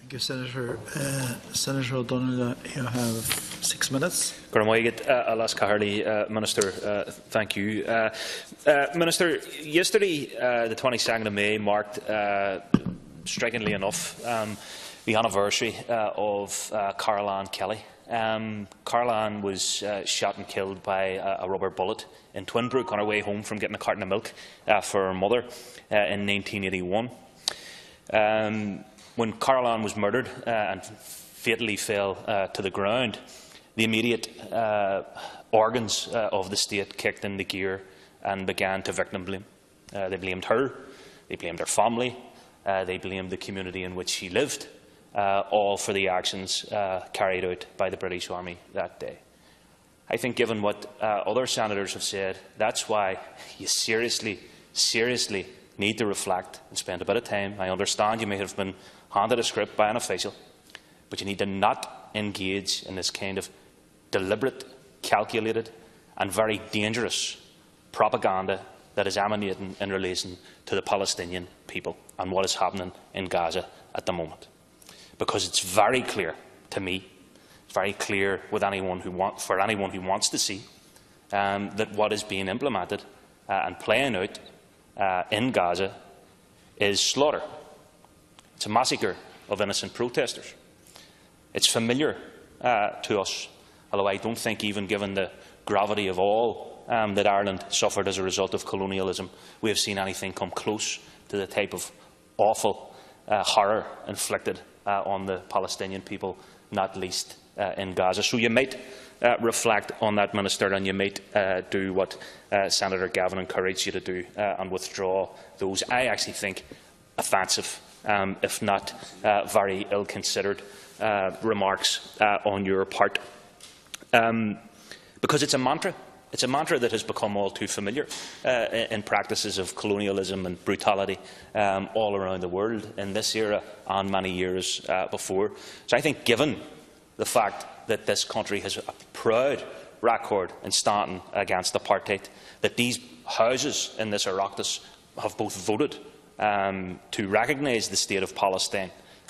Thank you, Senator. Senator Donnghaile, you have 6 minutes. Minister, thank you. Minister, yesterday, the 22nd of May, marked, strikingly enough, the anniversary of Caroline Kelly. Caroline was shot and killed by a rubber bullet in Twinbrook on her way home from getting a carton of milk for her mother in 1981. When Caroline was murdered and fatally fell to the ground, the immediate organs of the state kicked into gear and began to victim blame. They blamed her, they blamed her family, they blamed the community in which she lived, all for the actions carried out by the British Army that day. I think, given what other senators have said, that's why you seriously need to reflect and spend a bit of time. I understand you may have been handed a script by an official, but you need to not engage in this kind of deliberate, calculated and very dangerous propaganda that is emanating in relation to the Palestinian people and what is happening in Gaza at the moment. Because it's very clear to me, it's very clear with anyone who wants to see, that what is being implemented and playing out in Gaza is slaughter. It's a massacre of innocent protesters. It's familiar to us, although I don't think, even given the gravity of all that Ireland suffered as a result of colonialism, we have seen anything come close to the type of awful horror inflicted on the Palestinian people, not least in Gaza. So you might reflect on that, Minister, and you might do what Senator Gavin encouraged you to do and withdraw those, I actually think, offensive, if not very ill-considered remarks on your part. Because it's a mantra. It's a mantra that has become all too familiar in practices of colonialism and brutality all around the world in this era and many years before. So I think, given the fact that this country has a proud record in standing against apartheid, that these houses in this Oireachtas have both voted to recognise the state of Palestine,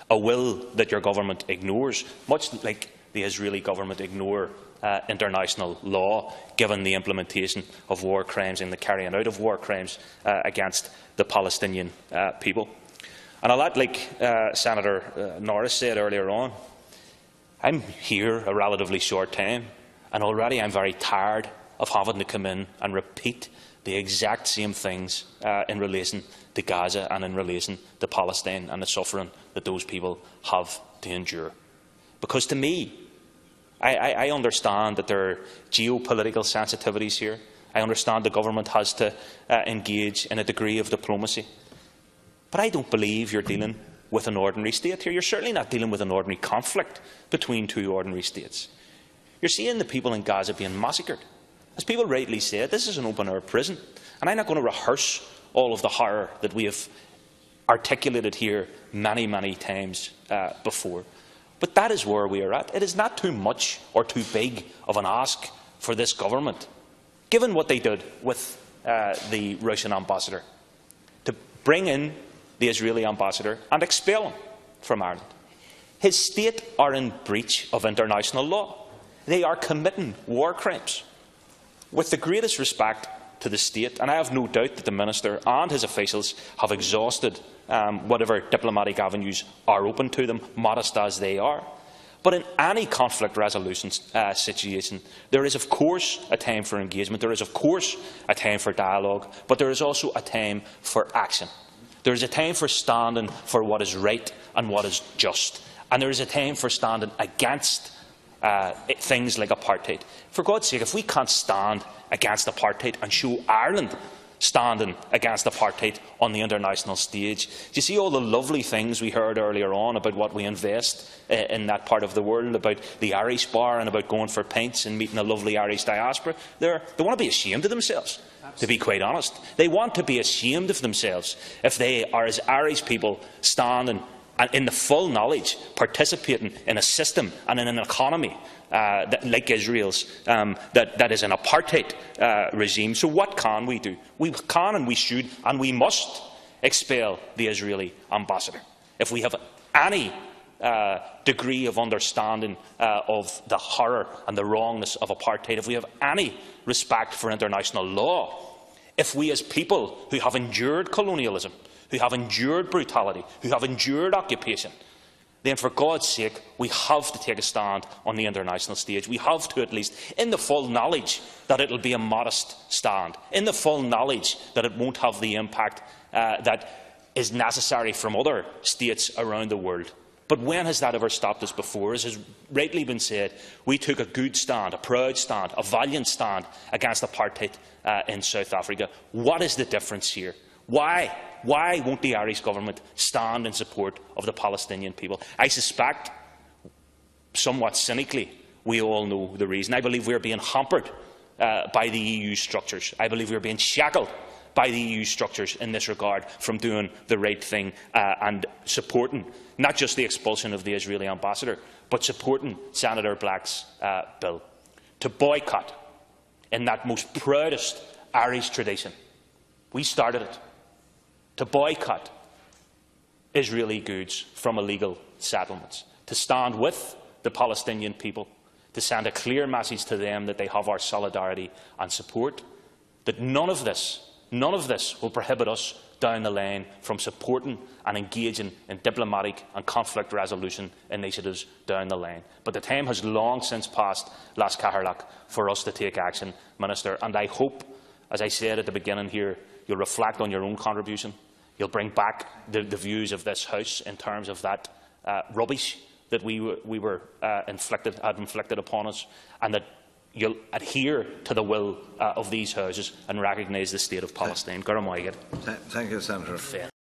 a will that your government ignores, much like the Israeli government ignore international law, given the implementation of war crimes and the carrying out of war crimes against the Palestinian people. And a lot like Senator Norris said earlier on, I'm here a relatively short time, and already I'm very tired of having to come in and repeat the exact same things in relation to Gaza and in relation to Palestine and the suffering that those people have to endure. Because to me, I understand that there are geopolitical sensitivities here. I understand the government has to engage in a degree of diplomacy. But I don't believe you're dealing with an ordinary state here. You're certainly not dealing with an ordinary conflict between two ordinary states. You're seeing the people in Gaza being massacred. As people rightly said, this is an open-air prison. And I'm not going to rehearse all of the horror that we have articulated here many, many times before. But that is where we are at. It is not too much or too big of an ask for this government, given what they did with the Russian ambassador, to bring in the Israeli ambassador and expel him from Ireland. His state are in breach of international law. They are committing war crimes. With the greatest respect to the state, and I have no doubt that the Minister and his officials have exhausted whatever diplomatic avenues are open to them, modest as they are. But in any conflict resolution situation, there is, of course, a time for engagement. There is, of course, a time for dialogue. But there is also a time for action. There is a time for standing for what is right and what is just. And there is a time for standing against things like apartheid. For God's sake, if we can't stand against apartheid and show Ireland standing against apartheid on the international stage, do you see all the lovely things we heard earlier on about what we invest in that part of the world, about the Irish bar and about going for pints and meeting a lovely Irish diaspora? They want to be ashamed of themselves, to be quite honest. They want to be ashamed of themselves if they are, as Irish people, standing and in the full knowledge, participating in a system and in an economy like Israel's, that is an apartheid regime. So what can we do? We can and we should and we must expel the Israeli ambassador. If we have any degree of understanding of the horror and the wrongness of apartheid, if we have any respect for international law, if we as people who have endured colonialism, who have endured brutality, who have endured occupation, then for God's sake we have to take a stand on the international stage. We have to, at least, in the full knowledge that it will be a modest stand, in the full knowledge that it won't have the impact that is necessary from other states around the world. But when has that ever stopped us before? As has rightly been said, we took a good stand, a proud stand, a valiant stand against apartheid in South Africa. What is the difference here? Why won't the Irish government stand in support of the Palestinian people? I suspect, somewhat cynically, we all know the reason. I believe we are being hampered by the EU structures. I believe we are being shackled by the EU structures in this regard from doing the right thing and supporting not just the expulsion of the Israeli ambassador, but supporting Senator Black's bill. To boycott, in that most proudest Irish tradition, we started it. To boycott Israeli goods from illegal settlements, to stand with the Palestinian people, to send a clear message to them that they have our solidarity and support, that none of this will prohibit us down the line from supporting and engaging in diplomatic and conflict resolution initiatives down the line. But the time has long since passed, Las Caherlach, for us to take action, Minister, and I hope, as I said at the beginning here, you'll reflect on your own contribution. You'll bring back the views of this House in terms of that rubbish that had inflicted upon us, and that you'll adhere to the will of these Houses and recognise the state of Palestine. Thank you, Senator.